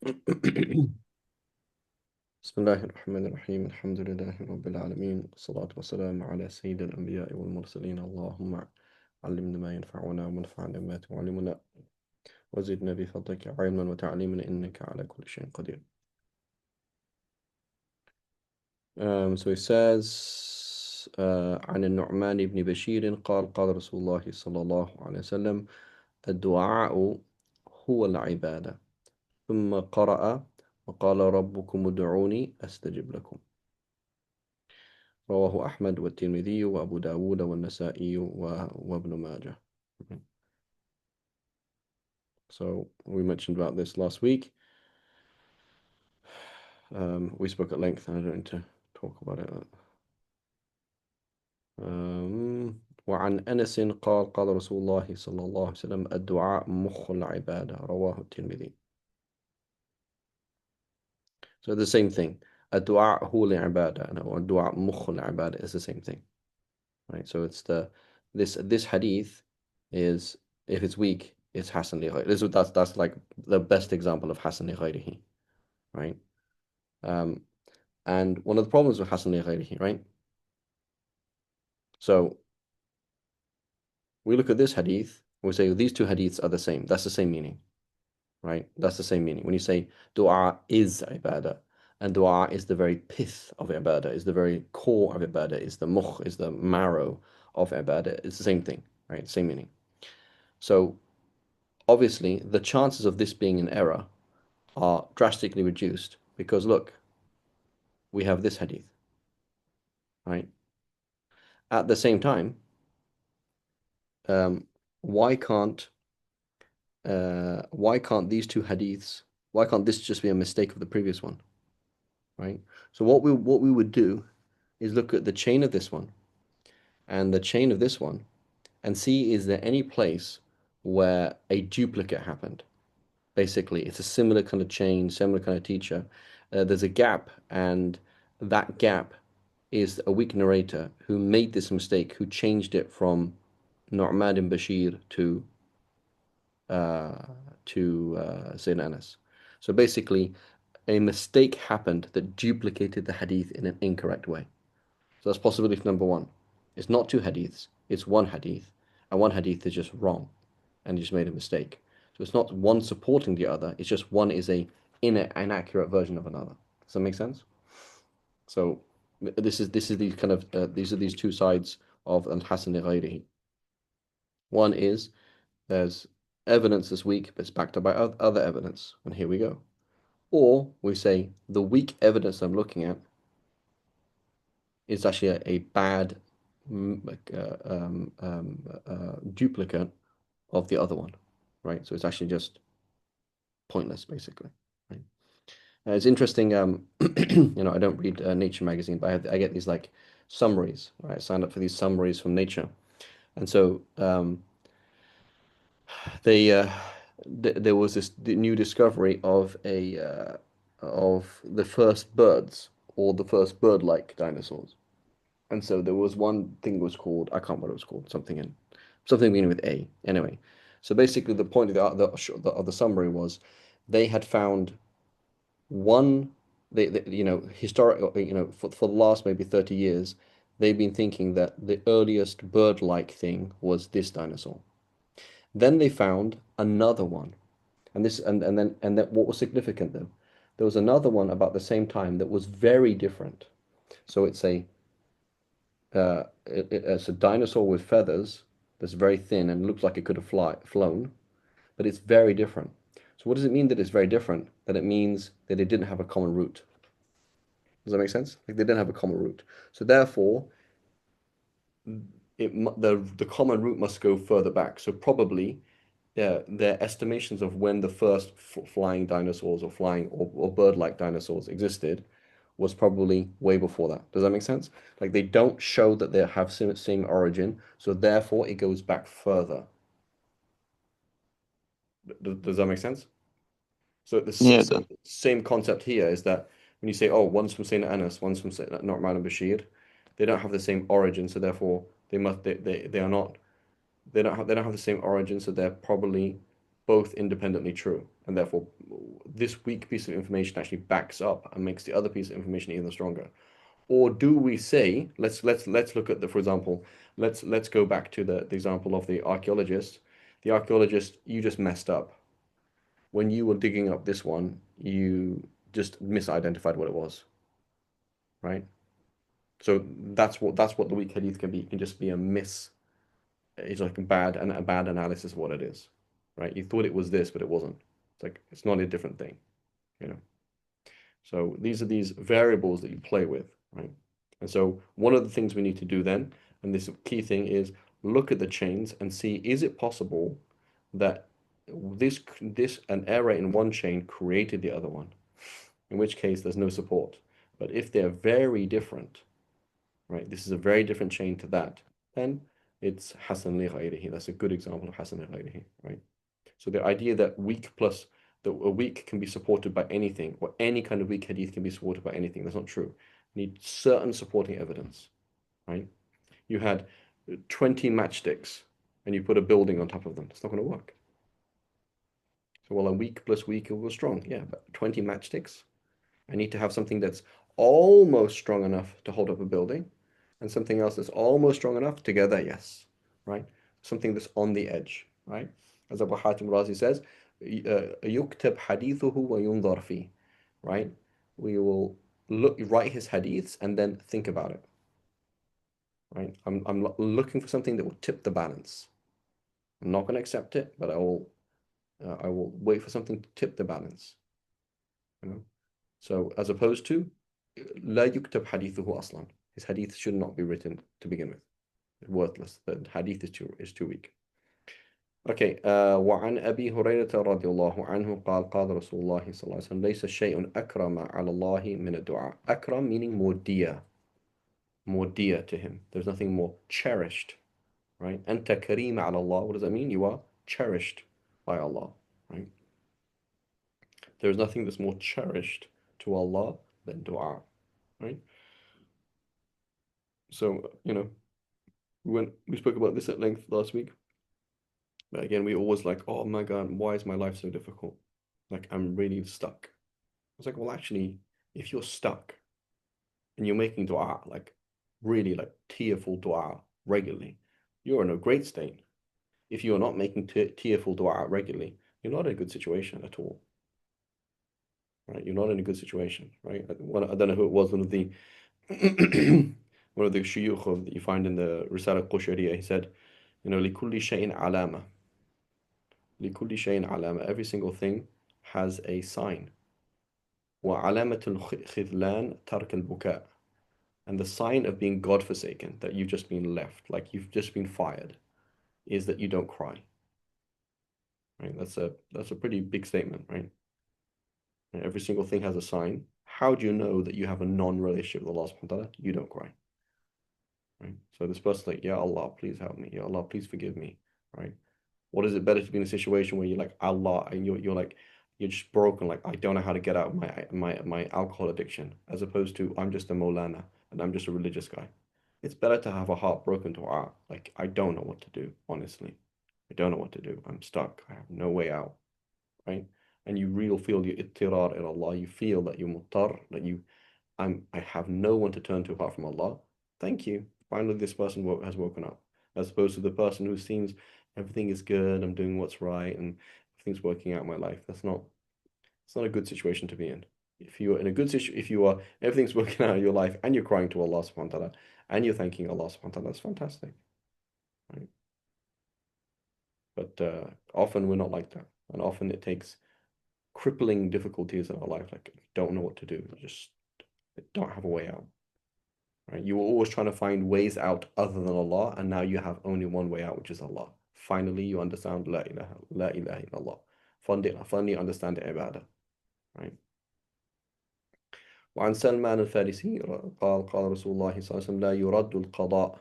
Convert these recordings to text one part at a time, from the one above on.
بسم الله الرحمن الرحيم الحمد لله رب العالمين والصلاة والسلام على سيد الأنبياء والمرسلين اللهم علمنا ما ينفعنا وانفعنا بما تعلمنا وزدنا بفضلك علما وتعليما إنك على كل شيء قدير. So he says عن النعمان بن بشير قال رسول الله صلى الله عليه وسلم الدعاء هو العبادة ثم قرأ وقال ربكم ادعوني أستجب لكم. رواه أحمد والترمذي وأبو داود والنسائي وابن ماجه. So we mentioned about this last week. We spoke at length and I don't need to talk about it. وعن أنس قال رسول الله صلى الله عليه وسلم الدعاء مخ العبادة رواه الترمذي. So the same thing. الدعاء هو العبادة or الدعاء مخ العبادة is the same thing. Right? So it's this hadith is, if it's weak, it's Hasan li ghayrihi. That's like the best example of Hasan li ghayrihi, right? And one of the problems with Hasan li ghayrihi, right? So we look at this hadith, we say these two hadiths are the same. That's the same meaning, right? That's the same meaning. When you say dua is ibadah, and dua is the very pith of ibadah, is the very core of ibadah, is the mukh, is the marrow of ibadah, it's the same thing, right? Same meaning. So obviously, the chances of this being an error are drastically reduced because look, we have this hadith, right? At the same time, um, why can't these two hadiths? Why can't this just be a mistake of the previous one, right? So what we would do is look at the chain of this one and the chain of this one and see is there any place where a duplicate happened. Basically, it's a similar kind of chain, similar kind of teacher. There's a gap, and that gap is a weak narrator who made this mistake, who changed it from Nu'man ibn Bashir uh, to Sayyidina Anas. So basically, a mistake happened that duplicated the hadith in an incorrect way. So that's possibility number one. It's not two hadiths, it's one hadith, and one hadith is just wrong and you just made a mistake. So it's not one supporting the other, it's just one is a inaccurate version of another. Does that make sense? So this is these kind of these are these two sides of al-Hasan li One is there's evidence this weak, but it's backed up by other evidence, and here we go. Or we say the weak evidence I'm looking at is actually a bad duplicate of the other one, right? So it's actually just pointless, basically. Right? It's interesting. I don't read Nature magazine, but I get these like summaries. Right, I signed up for these summaries from Nature, and so they there was this new discovery of the first birds or the first bird-like dinosaurs. And so there was one thing was called, I can't remember what it was called, something beginning with A. Anyway, so basically the point of the summary was they had found one, historic, for the last maybe 30 years, they've been thinking that the earliest bird-like thing was this dinosaur. Then they found another one. And then what was significant though? There was another one about the same time that was very different. So it's a dinosaur with feathers that's very thin and looks like it could have flown, but it's very different. So what does it mean that it's very different? That it means that it didn't have a common root. Does that make sense? Like they didn't have a common root. So therefore, the common root must go further back. So probably their estimations of when the first flying dinosaurs or flying or bird-like dinosaurs existed was probably way before that. Does that make sense? Like they don't show that they have same origin, so therefore it goes back further. Does that make sense? So the Yeah, that, same concept here is that when you say, oh, one's from Sayyidina Anas, one's from Nu'man and Bashir, they don't have the same origin, so therefore they are not they don't have the same origin, so they're probably both independently true, and therefore this weak piece of information actually backs up and makes the other piece of information even stronger? Or do we say, let's look at the, for example, let's go back to the example of the archaeologist. The archaeologist, you just messed up. When you were digging up this one, you just misidentified what it was, right? So that's what the weak hadith can be. It can just be a miss. It's like a bad analysis of what it is, right? You thought it was this, but it wasn't. It's like it's not a different thing, you know. So these are these variables that you play with, right? And so one of the things we need to do then, and this key thing is look at the chains and see, is it possible that this an error in one chain created the other one, in which case there's no support. But if they're very different, right? This is a very different chain to that, then it's Hasan li ghayrihi. That's a good example of Hasan li ghayrihi, right? So the idea that a weak can be supported by anything, or any kind of weak hadith can be supported by anything, that's not true. You need certain supporting evidence, right? You had 20 matchsticks and you put a building on top of them. It's not going to work. So, well, a weak plus weak equals strong. Yeah, but 20 matchsticks. I need to have something that's almost strong enough to hold up a building and something else that's almost strong enough together, yes, right? Something that's on the edge, right? As Abu Hatim Razi says, يُكْتَبْ حَدِيثُهُ وَيُنظَرْ فِيهِ, right? We will write his hadiths and then think about it, right? I'm looking for something that will tip the balance. I'm not going to accept it, but I will wait for something to tip the balance, you know? So as opposed to لا يكتب حديثه أصلا. His hadith should not be written to begin with. Worthless. The hadith is too weak. Okay. وعن أبي هريرة رضي الله عنه قال رسول الله صلى الله عليه وسلم ليس شيء أكرم على الله من الدعاء. أكرم meaning more dear to him. There's nothing more cherished, right? أنت كريم على الله. What does that mean? You are cherished by Allah, right? There is nothing that's more cherished to Allah than dua, right? So, we spoke about this at length last week. But again, we always like, oh my God, why is my life so difficult? Like, I'm really stuck. I was like, well, actually, if you're stuck and you're making dua, like really like tearful dua regularly, you're in a great state. If you're not making tearful dua regularly, you're not in a good situation at all, right? You're not in a good situation, right? I don't know who it was, one of the one of the shuyukh that you find in the Risala Qushariya, he said, لكل شيء علامة. لكل شيء علامة. Every single thing has a sign. وعلامة الخذلان ترك البكاء. And the sign of being God-forsaken, that you've just been left, like you've just been fired, is that you don't cry. Right? That's a pretty big statement, right? And every single thing has a sign. How do you know that you have a non-relationship with Allah subhanahu wa ta'ala? You don't cry. Right? So this person's like, Ya Allah, please help me. Ya Allah, please forgive me. Right? What is it better to be in a situation where you're like Allah and you're like you're just broken, like I don't know how to get out of my alcohol addiction, as opposed to I'm just a Molana and I'm just a religious guy. It's better to have a heart broken to art. Like I don't know what to do, honestly. I don't know what to do. I'm stuck. I have no way out. Right? And you really feel your ittirar in Allah. You feel that you're muttar, that I have no one to turn to apart from Allah. Thank you. Finally, this person has woken up, as opposed to the person who seems everything is good, I'm doing what's right, and everything's working out in my life. It's not a good situation to be in. If you're in a good situation, if you are everything's working out in your life and you're crying to Allah subhanahu wa ta'ala and you're thanking Allah subhanahu wa ta'ala, that's fantastic. Right? But often we're not like that. And often it takes crippling difficulties in our life, like you don't know what to do, you just don't have a way out. Right? You were always trying to find ways out other than Allah, and now you have only one way out, which is Allah. Finally, you understand la ilaha illallah. Finally understand the ibadah. Right? وعن سلمان الفارسي قال رسول الله صلى الله عليه وسلم لا يرد القضاء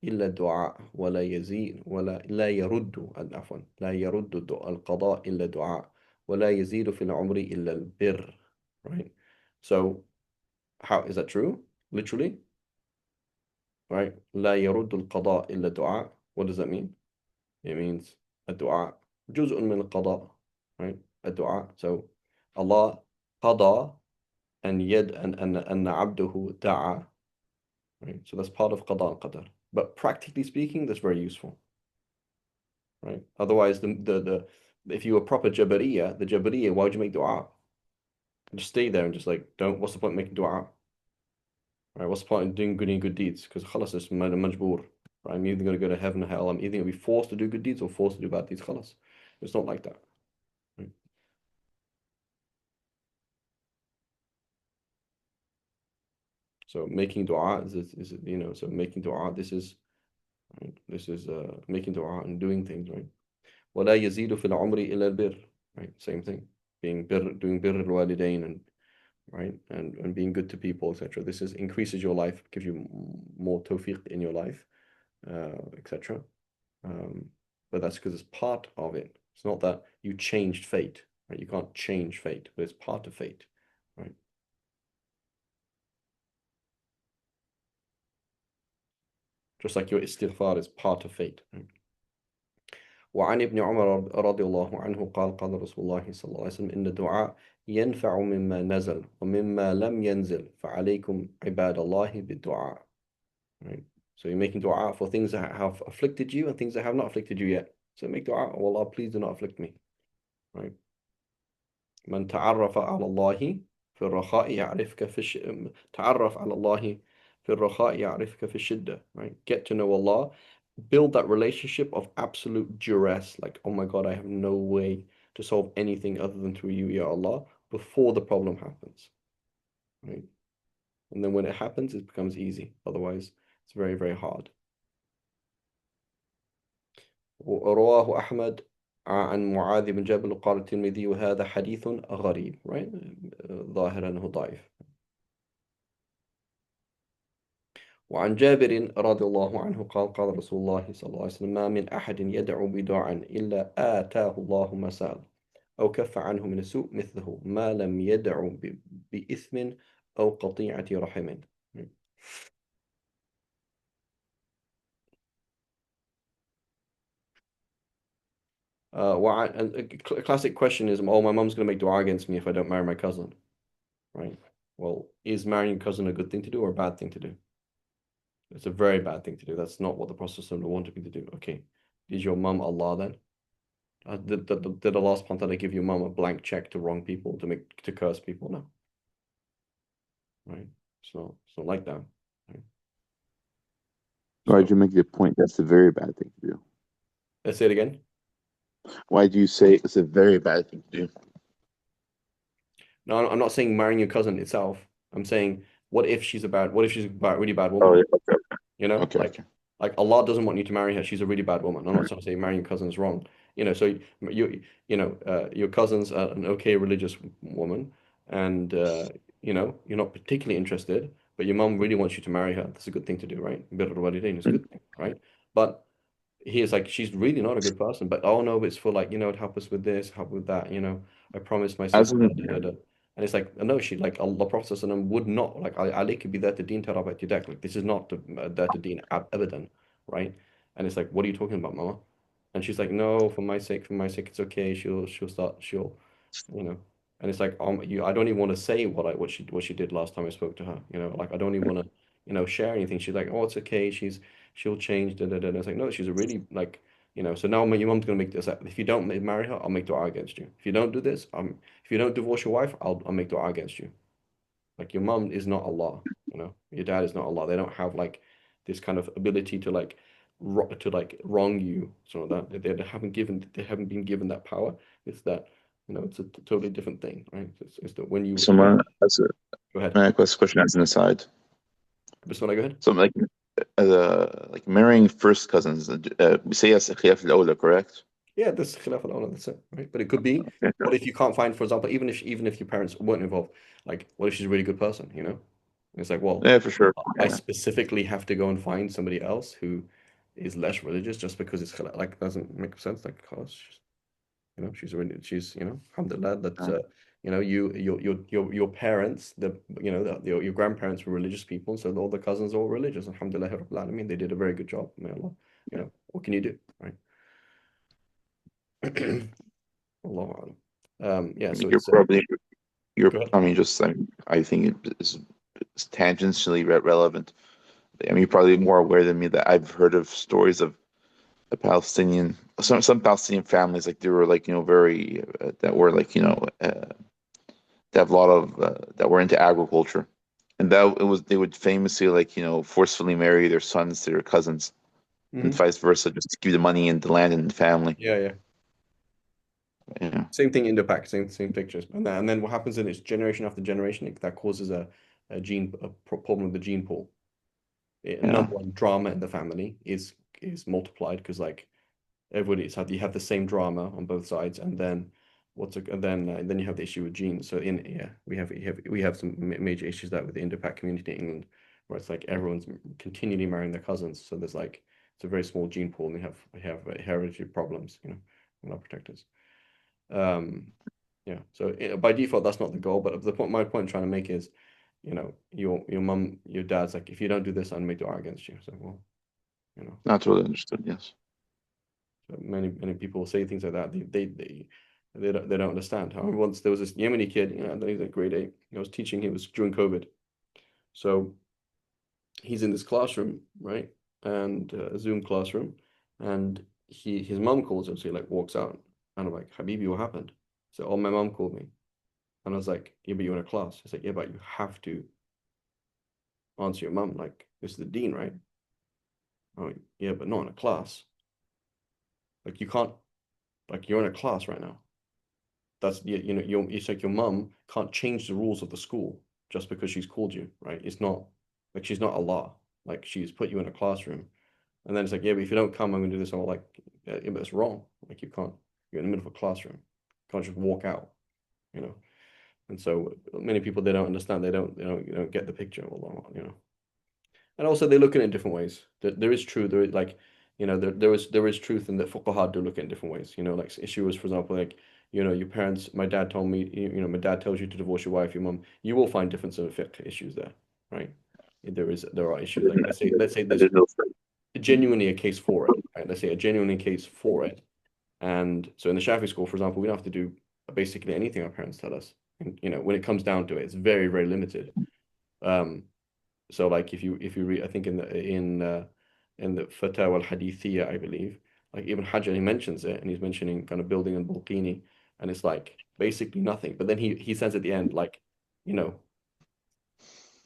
إلا الدعاء ولا يزيد ولا لا يرد عفوا لا يرد القضاء إلا الدعاء ولا يزيد في العمر إلا البر. Right? So, how is that true? Literally, right? لا يرد القضاء إلا الدعاء. What does that mean? It means a dua. جزء من القضاء, right? الدعاء. So Allah قضى أن عبده دعا, right? So that's part of قضاء القدر. But practically speaking, that's very useful, right? Otherwise, the if you were proper Jabariya, the Jabariya, why would you make dua? Just stay there and just like don't. What's the point of making dua? Right? What's the point of doing good deeds? Because خلاص it's majboor. Right? I'm either going to go to heaven or hell. I'm either going to be forced to do good deeds or forced to do bad deeds. خلاص. It's not like that. Right? So making dua is so making dua. This is right? This is making dua and doing things, right? ولا يزيد في العمر إلا البر. Right? Same thing. Doing bir الوالدين and right and being good to people, etc. This is increases your life, gives you more tawfiq in your life, etc. But that's because it's part of it. It's not that you changed fate, right? You can't change fate, but it's part of fate, right? Just like your istighfar is part of fate, right? وعن ابن عمر رضي الله عنه قال قال رسول الله صلى الله عليه وسلم إن الدعاء ينفع مما نزل ومما لم ينزل فعليكم عباد الله بالدعاء, right? So you're making dua for things that have afflicted you and things that have not afflicted you yet. So make dua, oh Allah, please do not afflict me, right? من تعرف على الله في الرخاء يعرفك في تعرف على الله في الرخاء يعرفك في الشدة, right? Get to know Allah, build that relationship of absolute duress, like, oh my God, I have no way to solve anything other than through you, Ya Allah, before the problem happens, right? And then when it happens, it becomes easy. Otherwise, it's very, very hard. رواه أحمد عن معاذ بن جبل قال الترمذي وهذا حديث غريب, right? ظاهر أنه ضعيف. وعن جابر رضي الله عنه قال قال رسول الله صلى الله عليه وسلم ما من أحد يدعو بدعاء إلا آتاه الله ما سأل أو كف عنه من السوء مثله ما لم يدع بإثم أو قطيعة رحم. A classic question is, oh, my mom's going to make dua against me if I don't marry my cousin, right? Well, is marrying your cousin a good thing to do or a bad thing to do? It's a very bad thing to do. That's not what the Prophet wanted me to do. Okay, is your mum Allah then? Did Allah subhanahu wa ta'ala give your mum a blank check to wrong people, to curse people? No, right? It's not like that. Right? Why So did you make the point that's a very bad thing to do? let's say it again. Why do you say it's a very bad thing to do? No, I'm not saying marrying your cousin itself. I'm saying what if she's a really bad Oh, woman? yeah, okay, You know, okay, okay. like Allah doesn't want you to marry her. She's a really bad woman. I'm not trying to say marrying your cousin is wrong. So your cousin's an okay religious woman, and you're not particularly interested, but your mum really wants you to marry her. That's a good thing to do, right? Bir al-walidain is a good thing, right? But he is like, she's really not a good person, but oh no, it's for like, help us with this, help with that, I promised my As sister, in, da, da, da. And it's like, no, she like Allah Prophet ﷺ would not like Ali could be there to deen tarabat yadak. Like this is not there to deen abadan, right? And it's like, what are you talking about, Mama? And she's like, no, for my sake, it's okay. You know. And it's like, I don't even want to say what she did last time I spoke to her. Like I don't even want to, share anything. She's like, oh, it's okay. She'll change. Da, da, da. And it's like, no, she's a really like, So now your mom's gonna make this. If you don't marry her, I'll make dua against you. If you don't do this, if you don't divorce your wife, I'll make dua against you. Like your mom is not Allah. Your dad is not Allah. They don't have like this kind of ability to like wrong you. So that they haven't been given that power. It's that it's a totally different thing, right? It's that when you so go ahead. my question as an aside. Bismillah, go ahead. So like marrying first cousins, we say as khilaf al-awla, correct? Yeah, this is khilaf al-awla, that's it, right? But it could be, Yeah, what if you can't find, for example, even if your parents weren't involved, like, what if she's a really good person, It's like, well, yeah, for sure. I Yeah. specifically have to go and find somebody else who is less religious just because it's like doesn't make sense. Like, oh, she's alhamdulillah that your parents your grandparents were religious people, so all the cousins are all religious. Alhamdulillah Rabbil Alameen, they did a very good job. May Allah, what can you do, right? Allahu A'lam. Yeah, I mean, so you're it's probably you're. go ahead. I mean, just I think it's tangentially relevant. I mean, you're probably more aware than me that I've heard of stories of the Palestinian, some Palestinian families, like they were like, very that were like, that have a lot of that were into agriculture, and that it was they would famously like, forcefully marry their sons to their cousins, and Hmm. vice versa, just to give the money and the land and the family. Yeah, yeah. Yeah, Same thing in the pack, same pictures. And then what happens in it's generation after generation, that causes a problem with the gene pool. yeah, Number one, drama in the family is multiplied because like everybody's had you have the same drama on both sides, and then and then you have the issue with genes. So in yeah, we have some major issues that with the Indo-Pak community in England, where it's like everyone's continually marrying their cousins. So there's like it's a very small gene pool, and we have hereditary problems, we're not protectors. Um, yeah. So by default, that's not the goal. But my point I'm trying to make is, your mum, your dad's like, if you don't do this, I'm make dua against you. So well, you know. not totally understood. Yes, So many people say things like that. They don't understand. I remember once there was this Yemeni kid, I think he was at grade 8. I was teaching. He was during COVID, so he's in this classroom, right, and a Zoom classroom, and his mum calls him, so he like walks out, and I'm like, Habibi, what happened? So, oh, my mum called me, and I was like, yeah, but you're in a class. He's like, yeah, but you have to answer your mum. Like, this is the dean, right? I'm like, yeah, but not in a class. Like, you can't. Like, you're in a class right now. That's it's like your mum can't change the rules of the school just because she's called you, right? It's not like she's not Allah. Like she's put you in a classroom, and then it's like, yeah, but if you don't come, I'm gonna do this. I'm like, yeah, but it's wrong. Like you can't. You're in the middle of a classroom. You can't just walk out, you know. And so many people they don't understand. They don't get the picture. And also they look at it in different ways. There is true. There is like, there is truth in that fuqaha do look at it in different ways. Like issue is, for example, like, your parents. My dad told me, my dad tells you to divorce your wife, your mum. You will find difference in fiqh issues there, right? There are issues like let's say I there's didn't know. genuinely a case for it, right? Let's say a genuinely case for it, and so in the Shafi school, for example, we don't have to do basically anything our parents tell us. And, when it comes down to it, it's very very limited. Um, so like if you read, I think in the Fatawa al-Hadithiyya, I believe, like Ibn Hajar he mentions it, and he's mentioning kind of building and Balkini, and it's like basically nothing. But then he says at the end, like, you know,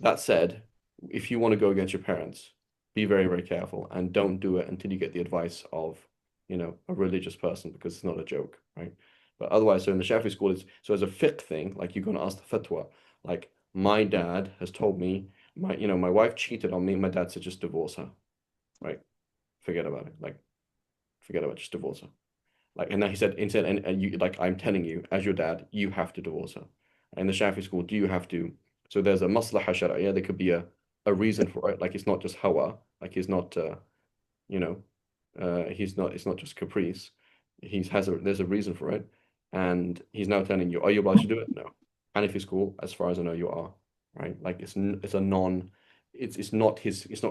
that said, if you want to go against your parents, be very, very careful and don't do it until you get the advice of, a religious person because it's not a joke, right? But otherwise, so in the Shafi school, so as a fiqh thing, like you're going to ask the fatwa, like my dad has told me my wife cheated on me. My dad said just divorce her, right? Forget about it. Like forget about it, just divorce her. Like, and then he said, and you like, I'm telling you, as your dad, you have to divorce her. In the Shafi school, do you have to? So there's a maslaha shar'iyya. There could be a reason for it. Like it's not just hawa. Like he's not, you know, he's not. It's not just caprice. There's a reason for it, and he's now telling you, are you obliged to do it? No. Hanafi school, as far as I know, you are, right? Like it's a non. It's not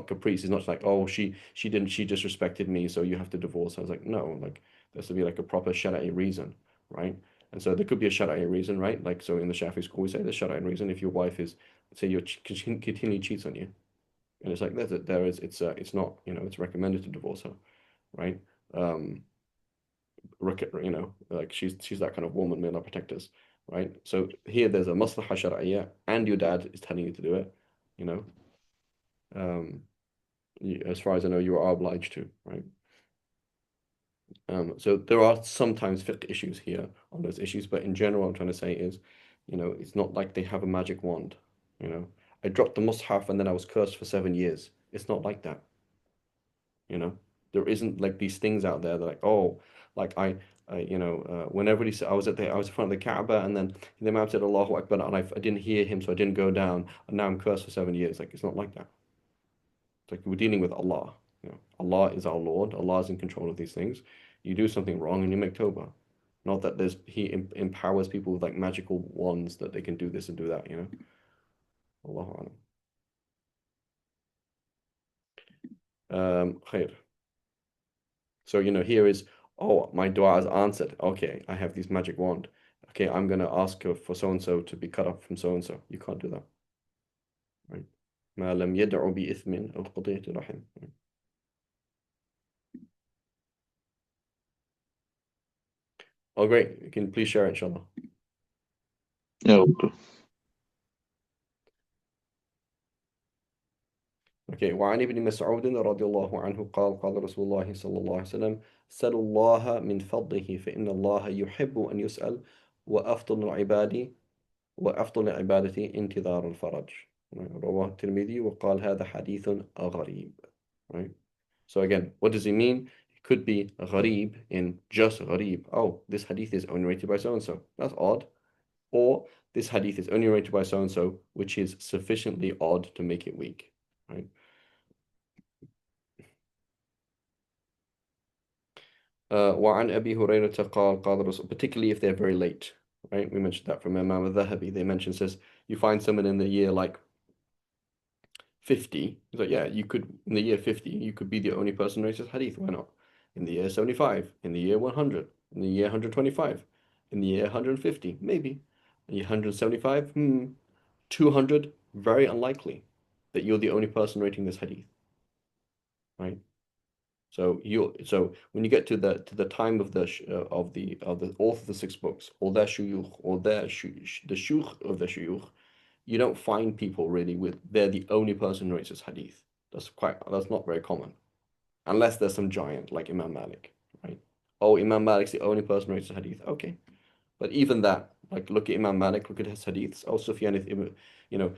caprice. It's not like, oh, she disrespected me, so you have to divorce her. I was like, no, like there has to be like a proper Shara'i reason, right? And so there could be a Shara'i reason, right? Like so in the Shafi school, we say the Shara'i reason if your wife is, say, continually cheats on you, and it's like there is it's not, it's recommended to divorce her, right? Um, like she's that kind of woman, may not protect us, right? So here there's a maslaha shar'iyya, and your dad is telling you to do it, you know. Um, as far as I know, you are obliged to, right? So there are sometimes fiqh issues here on those issues, but in general, I'm trying to say is, it's not like they have a magic wand. You know, I dropped the mushaf and then I was cursed for 7 years. It's not like that. You know, there isn't like these things out there that like, oh, like whenever I was in front of the Kaaba, and then the Imam said Allahu Akbar, and I didn't hear him, so I didn't go down, and now I'm cursed for 7 years. Like it's not like that. It's like we're dealing with Allah. Allah is our Lord. Allah is in control of these things. You do something wrong and you make tawbah. Not that He empowers people with like magical wands that they can do this and do that. Allahu Alam. Khair. So here is Oh, my dua is answered. Okay, I have this magic wand. Okay, I'm gonna ask for so and so to be cut off from so and so. You can't do that, right? ما لم يدع بإثم أو قضية رحم. Oh, great. You can please share it, inshallah. Yeah. Okay. وعن ابن مسعود رضي الله عنه قال قال رسول الله صلى الله عليه وسلم سلوا الله من فضله فإن الله يحب أن يسأل وأفضل العباد وأفضل العبادة انتظار الفرج. Right. رواه الترمذي وقال هذا حديث غريب. Right. So again, what does he mean? It could be gharib in just gharib. Oh, this hadith is only rated by so and so. That's odd. Or this hadith is only rated by so and so, which is sufficiently odd to make it weak. Right. وعن أبي هريرة قال قال الرسول, particularly if they're very late. Right. We mentioned that from Imam al-Dhahabi. They mentioned says you find someone in the year like 50. He's like, yeah, you could in the year 50, you could be the only person who knows hadith. Why not? In the year 75, in the year 100, in the year 125, in the year 150, maybe. In the year 175, 200, very unlikely that you're the only person rating this hadith, right? So when you get to the time of the author of the six books, or their shuyukh, or the shuyukh of the shuyukh, you don't find people really with they're the only person who writes this hadith. That's not very common, unless there's some giant like Imam Malik, right? Oh, Imam Malik's the only person who writes the hadith. Okay, but even that, like look at Imam Malik, look at his hadiths. Oh, Sufyan, Imam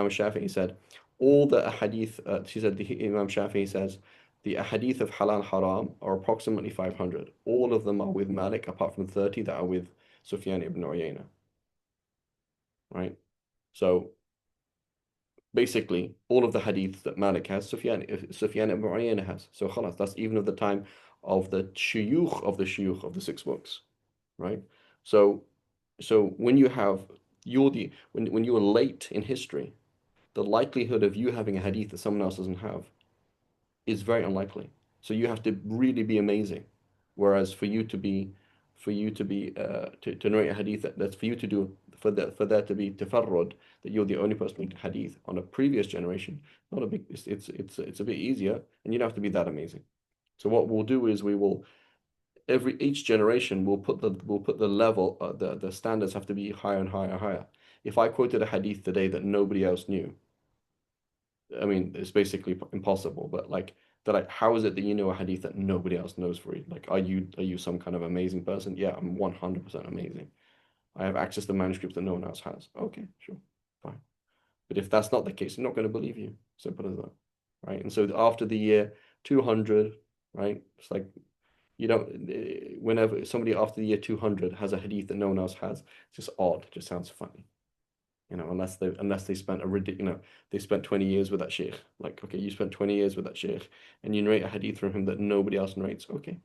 Shafi'i said all the hadith. She said Imam Shafi'i says the hadith of halal haram are approximately 500. All of them are with Malik, apart from 30 that are with Sufyan ibn Uyayna, right? So basically all of the hadiths that Malik has, Sufyan ibn Uyayna has. So khalas, that's even of the time of the shuyukh of the six books, right? So so when you have when you are late in history, the likelihood of you having a hadith that someone else doesn't have is very unlikely. So you have to really be amazing. Whereas to narrate a hadith that's for you to do for there to be tafarrud, that you're the only person making hadith on a previous generation, not a big it's a bit easier, and you don't have to be that amazing. So what we'll do is we will every each generation will put the level the standards have to be higher and higher and higher. If I quoted a hadith today that nobody else knew, I mean, it's basically impossible, but like, how is it that you know a hadith that nobody else knows for you? Like, are you some kind of amazing person? Yeah, I'm 100% amazing. I have access to manuscripts that no one else has. Okay, sure, fine. But if that's not the case, I'm not going to believe you. Simple as that, right? And so after the year 200, right? It's like you don't. Whenever somebody after the year 200 has a hadith that no one else has, it's just odd. It just sounds funny. Unless they spent a ridiculous, they spent 20 years with that sheikh. Like, okay, you spent 20 years with that sheikh, and you narrate a hadith from him that nobody else narrates. Okay,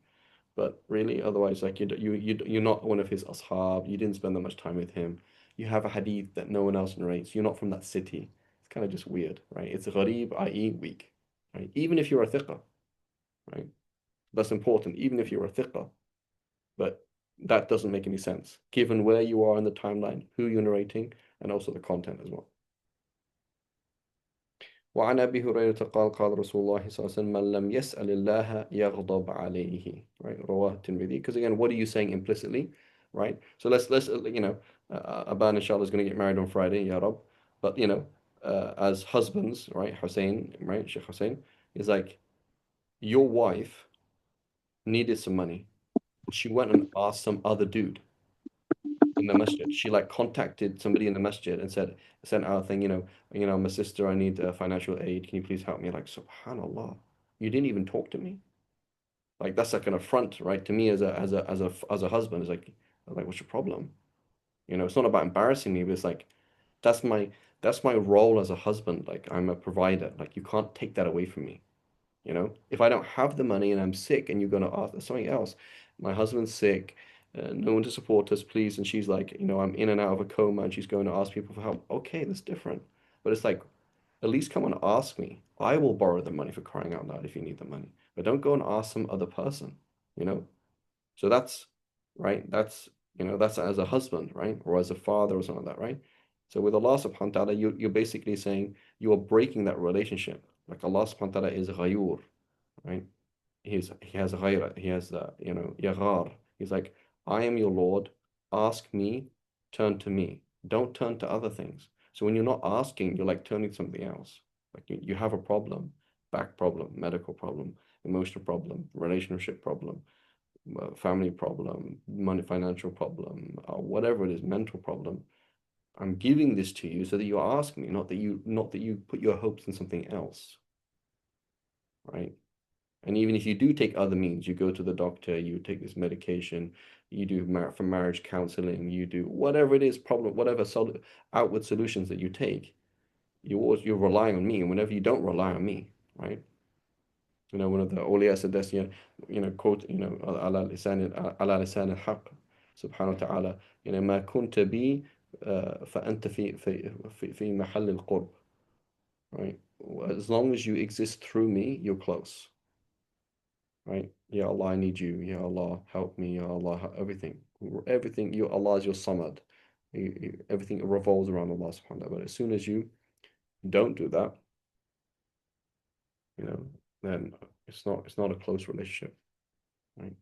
but really, otherwise, like you're not one of his ashab. You didn't spend that much time with him. You have a hadith that no one else narrates. You're not from that city. It's kind of just weird, right? It's gharib, i.e., weak, right? Even if you're a thiqah, right? That's important. Even if you're a thiqah, but that doesn't make any sense given where you are in the timeline, who you're narrating, and also the content as well. وعن أبي هريرة قال قال رسول الله صلى الله عليه وسلم من لم يسأل الله يغضب عليه, right? رواه الترمذي. Because again, what are you saying implicitly, right? So let's Aban inshallah is going to get married on Friday, ya Rab. But as husbands, right? Hussein, right? Sheikh Hussein is like your wife needed some money. She went and asked some other dude in the masjid. She like contacted somebody in the masjid and sent out a thing, my sister, I need financial aid. Can you please help me? Like, subhanallah, you didn't even talk to me. Like that's like an affront, right? To me as a husband, it's like, what's your problem? It's not about embarrassing me, but it's like that's my that's my role as a husband. Like I'm a provider. Like you can't take that away from me. If I don't have the money and I'm sick and you're going to ask something else, my husband's sick, no one to support us, please. And she's like, I'm in and out of a coma and she's going to ask people for help. Okay, that's different. But it's like, at least come and ask me. I will borrow the money for crying out loud if you need the money. but don't go and ask some other person, you know? So that's right. That's as a husband, right? Or as a father or something like that, right? So with Allah subhanahu wa ta'ala, you're basically saying you are breaking that relationship. Like Allah subhanahu wa ta'ala is ghayur, right? He has ghayra, he has yaghar. He's like, I am your Lord, ask me, turn to me. Don't turn to other things. So when you're not asking, you're like turning to something else. Like you have a problem, back problem, medical problem, emotional problem, relationship problem, family problem, money, financial problem, whatever it is, mental problem. I'm giving this to you so that you ask me, not that you put your hopes in something else, right? And even if you do take other means, you go to the doctor, you take this medication, you do for marriage counseling, you do whatever it is, problem, whatever outward solutions that you take, you're relying on me. And whenever you don't rely on me, right? One of the awliya said this, quote, على لسان الحق سبحانه وتعالى, ما كنت بي فأنت في محل القرب, right? As long as you exist through me, you're close, right? Ya Allah, I need you. Ya Allah, help me. Ya Allah, everything. Allah is your samad. Everything revolves around Allah subhanahu wa ta'ala. But as soon as you don't do that, you know, then it's not a close relationship, right?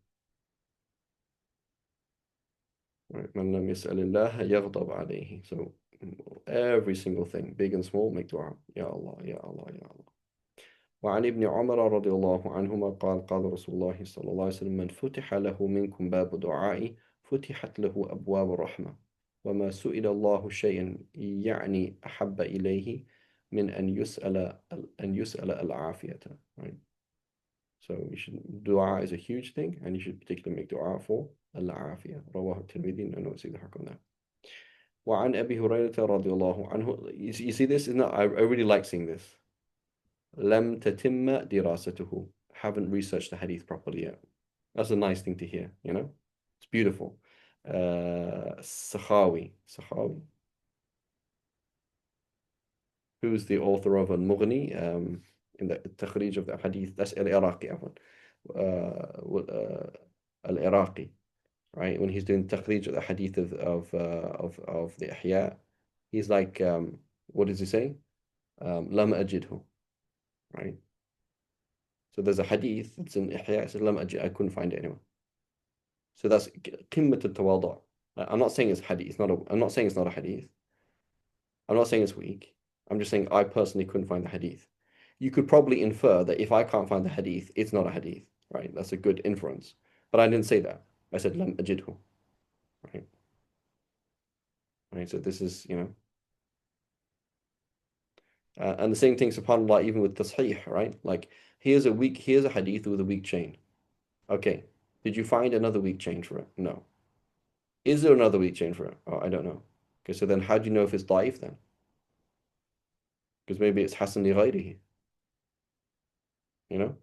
Right. من لم يسأل الله يغضب عليه. So every single thing, big and small, make dua. Ya Allah, Ya Allah, Ya Allah. وعن ابن عمر رضي الله عنهما قال قال رسول الله صلى الله عليه وسلم من فتح له منكم باب دعاء فتحت له أبواب الرحمة وما سئل الله شيئا يعني أحب إليه من أن يسأل العافية, right? So dua is a huge thing, and you should particularly make dua for al-afiyah. رواه الترمذي, and see the hack on that. وعن أبي هريرة رضي الله عنه. You see this? I really like seeing this. لم تتم دراسته. Haven't researched the hadith properly yet. That's a nice thing to hear, you know? It's beautiful. Sakhawi, who's the author of Al-Mughni, in the Takhrij of the hadith. That's Al-Iraqi, Al-Iraqi, right? When he's doing Takhrij of the hadith of the Ihya, he's like, what does he say? لم أجده, right? So there's a hadith that's in Ihya, it says لم أجد, I couldn't find it anywhere. So that's قمة التواضع. I'm not saying it's hadith. I'm not saying it's not a hadith. I'm not saying it's weak. I'm just saying I personally couldn't find the hadith. You could probably infer that if I can't find the hadith, it's not a hadith, right? That's a good inference. But I didn't say that. I said لم أجده, right? Right. So this is, and the same thing, subhanAllah, even with tasheeh, right? Like here's a hadith with a weak chain. Okay. Did you find another weak chain for it? No. Is there another weak chain for it? Oh, I don't know. Okay, so then how do you know if it's daif then? Because maybe it's Hasan li ghayrihi, you know?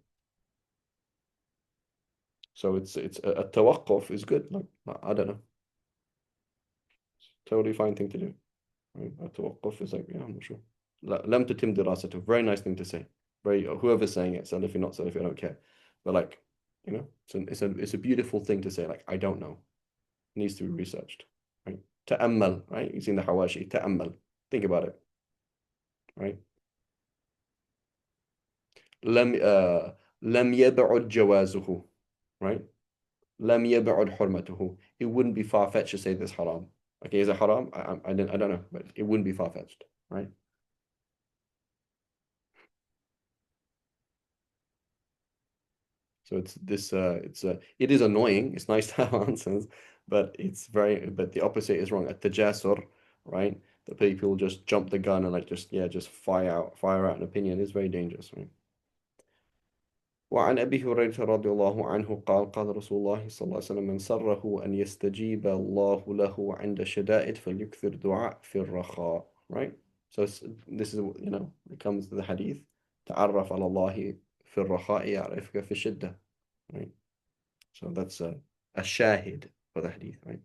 So it's a tawaqquf is good. Like, I don't know. Totally fine thing to do. Right? A tawaqquf is like, yeah, I'm not sure. Lam tutim dirasatu. Very nice thing to say. Whoever's saying it, Salafi, not Salafi, I don't care. But like, it's a beautiful thing to say. Like, I don't know. It needs to be researched. Right? Ta'ammal, right? You've seen the Hawashi. Ta'ammal. Think about it. Right? لم لم يبعد جوازه, right? لم يبعد حرمته. It wouldn't be far-fetched to say this haram. Okay, is it haram? I don't know, but it wouldn't be far-fetched, right? So it is annoying. It's nice to have answers, but the opposite is wrong. At tajasur, right? The people just jump the gun and like just fire out an opinion is very dangerous, right? وعن أبي هريرة رضي الله عنه قال قال رسول الله صلى الله عليه وسلم من سره أن يستجيب الله له عند شدائد فليكثر دعاء في الرخاء, right? So this is, it comes to the hadith, تعرف على الله في الرخاء يعرفك في الشدة, right? So that's a shahid for the hadith, right?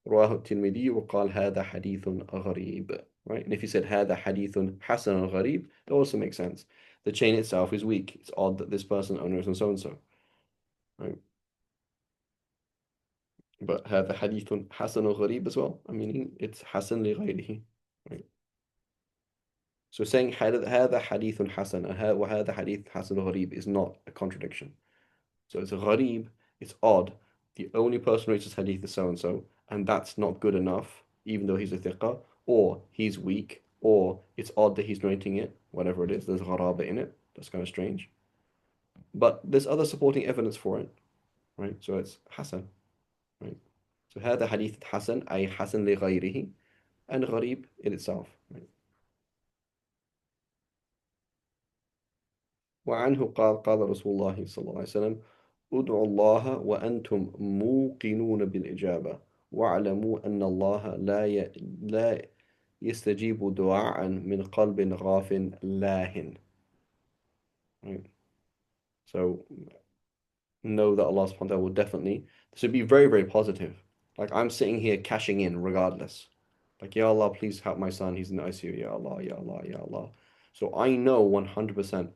رواه الترمذي وقال هذا حديث غريب, right? And if you said هذا حديث حسن غريب, it also makes sense. The chain itself is weak. It's odd that this person owner is so and so, right? But هذا حديث حسن غريب as well. I mean, it's حسن لغيره, right? So saying هذا حديث حسن وهذا حديث حسن غريب is not a contradiction. So it's a gharib, it's odd. The only person who reads this hadith is so and so, and that's not good enough, even though he's a thiqah, or he's weak, or it's odd that he's narrating it, whatever it is. There's gharaba in it. That's kind of strange. But there's other supporting evidence for it, right? So it's hasan, right? So هذا حديث حسن أي حسن لغيره and gharib in itself, right? وعنه قال رسول الله صلى الله عليه وسلم ادعوا الله وأنتم موقنون بالإجابة واعلموا أن الله لا يستجيب دعاء من قلب غاف لاهٍ. Right? So know that Allah subhanahu wa ta'ala will definitely, this would be very, very positive. Like I'm sitting here cashing in regardless. Like, Ya Allah, please help my son. He's in the ICU. Ya Allah, Ya Allah, Ya Allah. So I know 100%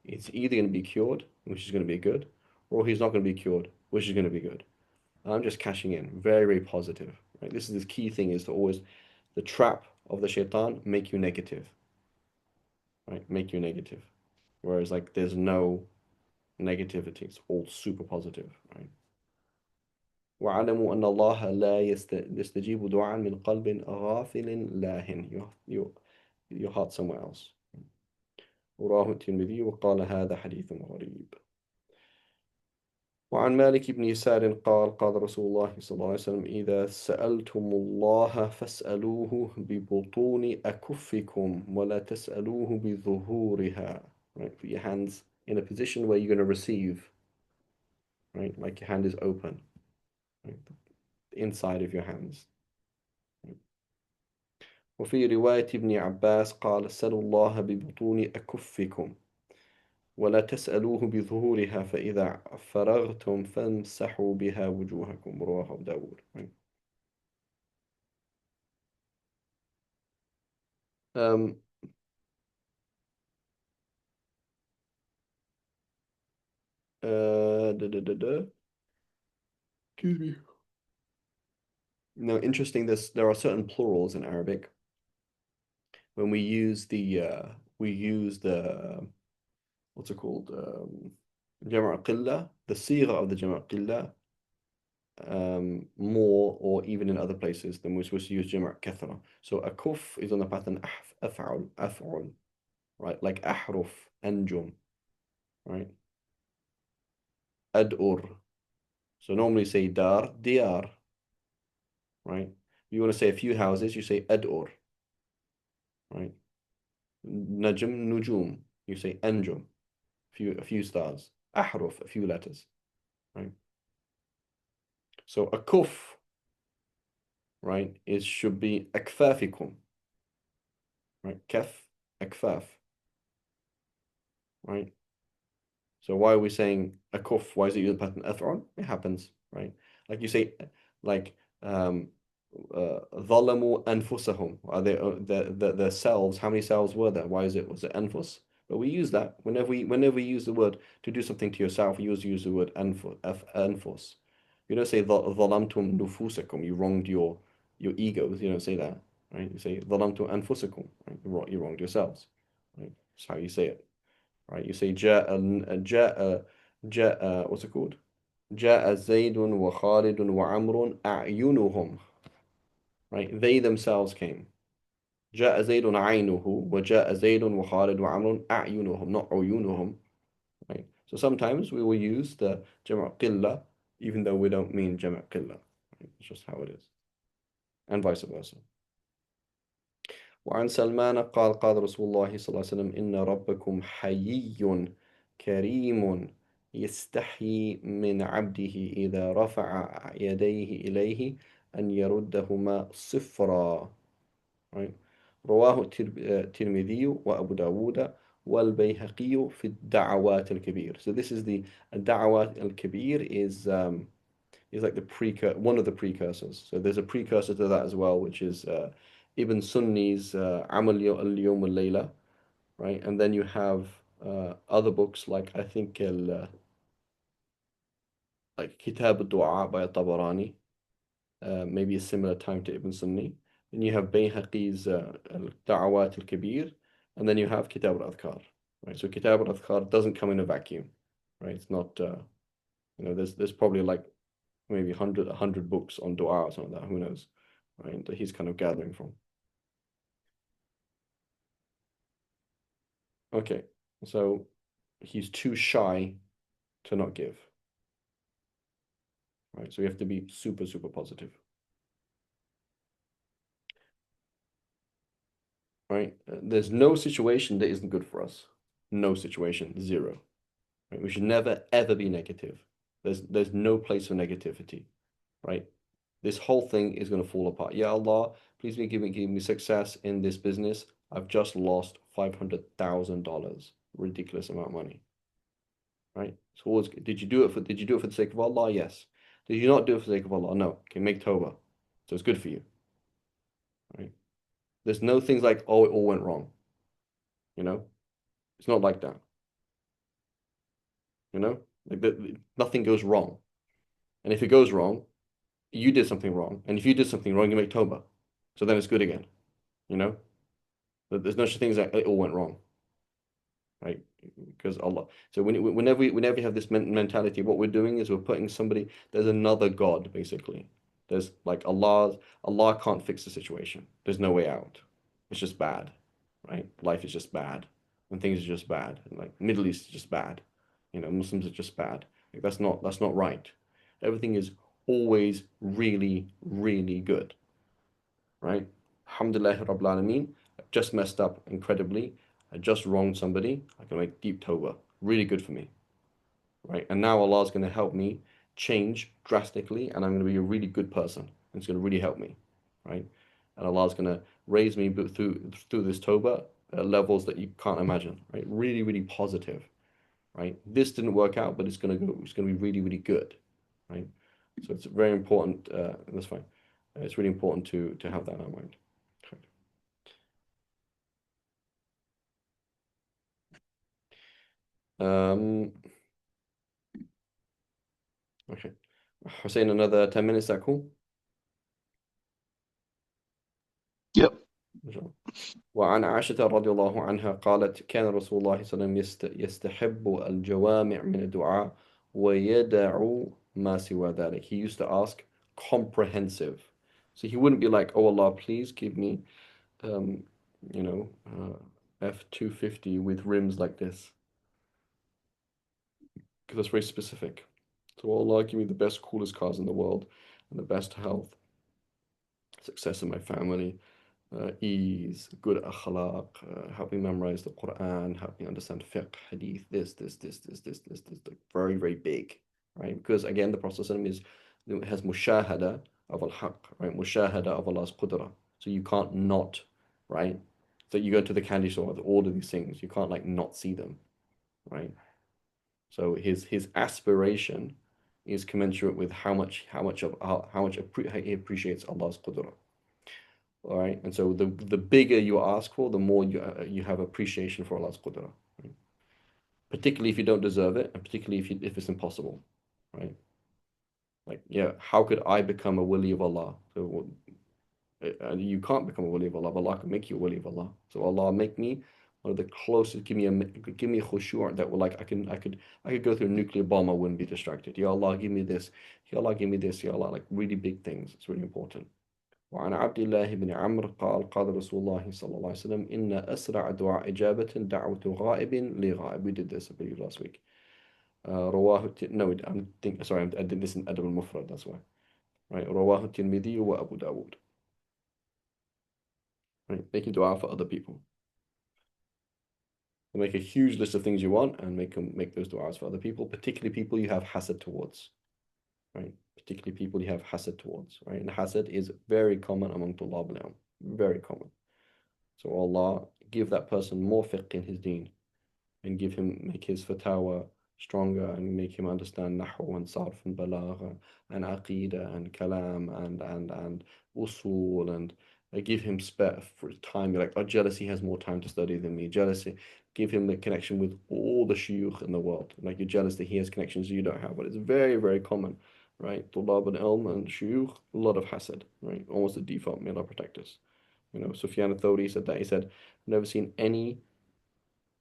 it's either going to be cured, which is going to be good, or he's not going to be cured, which is going to be good. I'm just cashing in. Very, very positive. Right? This is the key thing is to always, the trap of the shaitan, make you negative. Right? Make you negative. Whereas like there's no negativity. It's all super positive. Right? وَاعْلَمُوا أَنَّ اللَّهَ لَا يستجيب دعاء من قلب غافل لاهٍ. Your heart somewhere else. رواه الترمذي وقال هذا حديث غريب. وعن مالك بن يسار قال رسول الله صلى الله عليه وسلم إذا سألتم الله فاسألوه ببطون أكفكم ولا تسألوه بظهورها. Right, put your hands in a position where you're going to receive, right, like your hand is open, right, the inside of your hands. Right. وفي رواية ابن عباس قال سلوا الله ببطون أكفكم ولا تسألوه بظهورها فإذا فرغتم فامسحوا بها وجوهكم رواه أبو داود. Right. Um, Excuse me. No, interesting. There are certain plurals in Arabic when we use the what's it called جمع قلة, the صيغة of the جمع قلة more or even in other places than we're supposed to use جمع كثرة. So a kuf is on the pattern أفعل, right? Like أحرف أنجم, right? أدؤر. So normally you say dar diyar, right? You want to say a few houses, you say أدؤر, right? Najm nujum, you say anjum, a few stars. Ahruf, a few letters, right? So a kuf, right, is should be akfafikum, right? Kaf, akfaf, right? So why are we saying a kuf? Why is it using the pattern af'al? It happens, right? Like you say, like ظلموا أنفسهم. Are they the selves? How many selves were there? Why was it anfus? But we use that whenever we use the word to do something to yourself, we use the word anfus. You don't say ظلمتم نفوسكم. You wronged your egos. You don't say that, right? You say ظلمتم أنفسكم. Right? You wronged yourselves. Right? That's how you say it. Right? You say جاء what's it called? جاء زيد وخالد وعمر أعينهم. Right? They themselves came. جاء زيد عينه وجاء زيد وخالد وعمر أعينهم, not عيونهم. Right? So sometimes we will use the جمع قلة even though we don't mean جمع قلة. Right? It's just how it is. And vice versa. وعن سلمان قال رسول الله صلى الله عليه وسلم إن ربكم حيي كريم يستحيي من عبده إذا رفع يديه إليه أن يردهما صفرا. Right? رواه الترمذي وأبو داود والبيهقي في الدعوات الكبير. So this is the الدعوات الكبير is like the one of the precursors. So there's a precursor to that as well, which is Ibn Sunni's Amal al-Yawm al-Layla, right? And then you have Other books like I think like Kitab al-Du'a by Tabarani, maybe a similar time to Ibn Sunni. Then you have Bayhaqi's Al-Da'awat al-Kabir, and then you have Kitab al-Adhkar, right? So Kitab al-Adhkar doesn't come in a vacuum, right? It's not, there's probably like maybe 100 books on dua or something like that, who knows, right? That he's kind of gathering from. Okay, so he's too shy to not give, right? So we have to be super, super positive, right? There's no situation that isn't good for us. No situation, zero. Right? We should never ever be negative. There's no place for negativity, right? This whole thing is going to fall apart. Ya Allah, please give me success in this business. I've just lost $500,000. Ridiculous amount of money, right? So always, did you do it for the sake of Allah? Yes. Did you not do it for the sake of Allah? No. Okay, make tawbah. So it's good for you, right? There's no things like, oh, it all went wrong, you know? It's not like that, you know? Like nothing goes wrong. And if it goes wrong, you did something wrong. And if you did something wrong, you make tawbah. So then it's good again, you know? There's no such thing as like it all went wrong, right? Because Allah. So whenever we have this mentality, what we're doing is we're putting somebody, there's another God, basically. There's like Allah can't fix the situation. There's no way out. It's just bad, right? Life is just bad. And things are just bad. And like Middle East is just bad. Muslims are just bad. Like, that's not right. Everything is always really, really good, right? Alhamdulillah Rabbil Alameen. I've just messed up incredibly. I just wronged somebody. I can make deep tawbah. Really good for me, right? And now Allah is going to help me change drastically, and I'm going to be a really good person. And it's going to really help me, right? And Allah is going to raise me through this tawbah at levels that you can't imagine, right? Really, really positive, right? This didn't work out, but it's going to be really, really good, right? So it's very important. That's fine. It's really important to have that in our mind. Um, okay. Hussein, another 10 minutes, is that cool? Yep. إن وعن عائشة رضي الله عنها قالت كان رسول الله صلى الله عليه وسلم يستحب الجوامع من الدعاء ويدع ما سوى ذلك. He used to ask comprehensive. So he wouldn't be like, oh Allah, please give me, um, you know, F-250 with rims like this. Because that's very specific. So Allah, give me the best, coolest cars in the world and the best health, success in my family, ease, good akhlaq, help me memorize the Quran, help me understand fiqh, hadith, this, like very, very big, right? Because again, the Prophet has mushahada of al-haq, right? Mushahada of Allah's qudra. So you can't not, right? So you go to the candy store with all of these things, you can't like not see them, right? So his aspiration is commensurate with how much he appreciates Allah's qudra. All right, and so the bigger you ask for, the more you have appreciation for Allah's qudra, right? Particularly if you don't deserve it, and particularly if it's impossible, right? Like, yeah, how could I become a wali of Allah? So you can't become a wali of Allah, but Allah can make you a wali of Allah. So Allah make me one of the closest. Give me a khushu' that will like I could go through a nuclear bomb. I wouldn't be distracted. Ya Allah, give me this. Ya Allah, give me this. Ya Allah, like really big things. It's really important. وعن عبد الله بن عمرو قال قال رسول الله صلى الله عليه وسلم إن أسرع دعاء إجابة دعوة غائب لغائب. We did this, I believe, last week. رواه no, I'm think sorry, I did this in Adab al-Mufrad, that's why. Right, رواه الترمذي وأبو داود. Right, making dua for other people. So make a huge list of things you want and make those du'as for other people, particularly people you have hasad towards. Right, particularly people you have hasad towards. Right, and hasad is very common among Tulab al-Ilm, very common. So Allah give that person more fiqh in his deen and make his fatawa stronger and make him understand nahu and sarf and balagha and aqidah and kalam and usul and Like give him spare for time. You're like, oh, jealousy has more time to study than me. Jealousy, give him the connection with all the shuyukh in the world. Like you're jealous that he has connections you don't have. But it's very, very common, right? Tulab and ilm and shuyukh, a lot of hasad, right? Almost the default, may Allah protect us. You know, Sufyan al-Thawri said that. He said, I've never seen any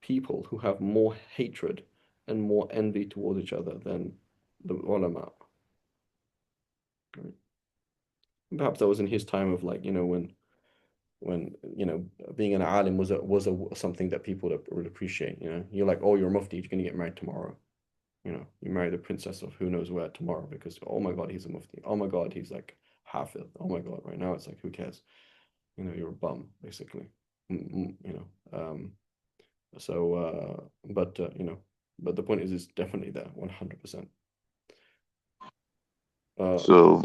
people who have more hatred and more envy towards each other than the ulama. Right? Perhaps that was in his time of like, when being an alim was a something that people would appreciate. You're like, oh, you're a mufti, you're gonna get married tomorrow. You marry the princess of who knows where tomorrow because oh my God, he's a mufti. Oh my God, he's like hafiz. Oh my God, right now it's like who cares? You're a bum basically. Mm, You know. But the point is, it's definitely there, 100%. Uh, So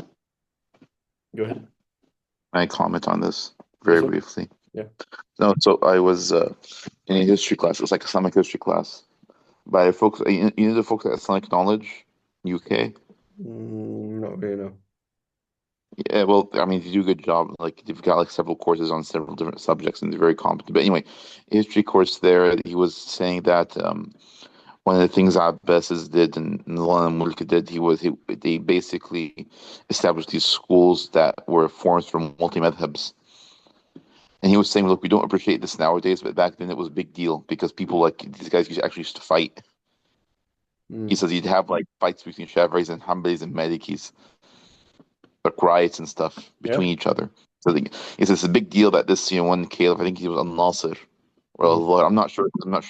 Go ahead. I comment on this Yes, very sir. briefly. Yeah. No, so I was in a history class. It was like Islamic history class by folks. You know the folks at Islamic Knowledge, UK. Not really, no. Yeah, well, I mean, you do a good job. Like, they've got like several courses on several different subjects, and they're very competent. But anyway, history course there, he was saying that one of the things Abbasids did and Nuwan Mulk did, they basically established these schools that were formed from multi-madhabs. And he was saying, look, we don't appreciate this nowadays, but back then it was a big deal because people like these guys used to fight. He Mm, says you'd have like fights between Shafi'is and Hanbalis and Malikis, like riots and stuff yeah. between each other. So he says it's a big deal that this, one caliph, I think he was Al-Nasir, or Mhm. Allah, I'm not sure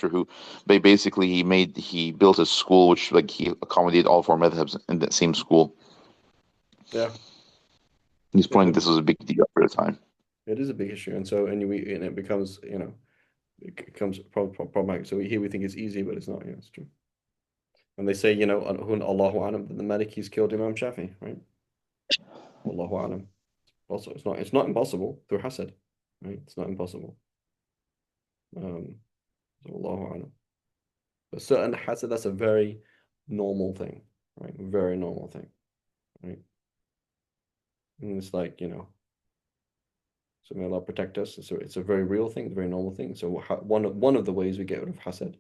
who, but basically he built a school which like he accommodated all four madhabs in that same school. Yeah. He's Yeah. pointing this was a big deal for the time. It is a big issue, and so and it becomes it becomes problematic. So here we think it's easy, but it's not. Yeah, it's true. And they say Allahu alam that the Malikis killed Imam Shafi, right? Allahu alam. Also, it's not impossible through hasad, right? It's not impossible. Um, so Allahu alam. But certain hasad, that's a very normal thing, right? Very normal thing, right? And it's like so may Allah protect us. It's a very real thing, a very normal thing. So one of the ways we get rid of hasad,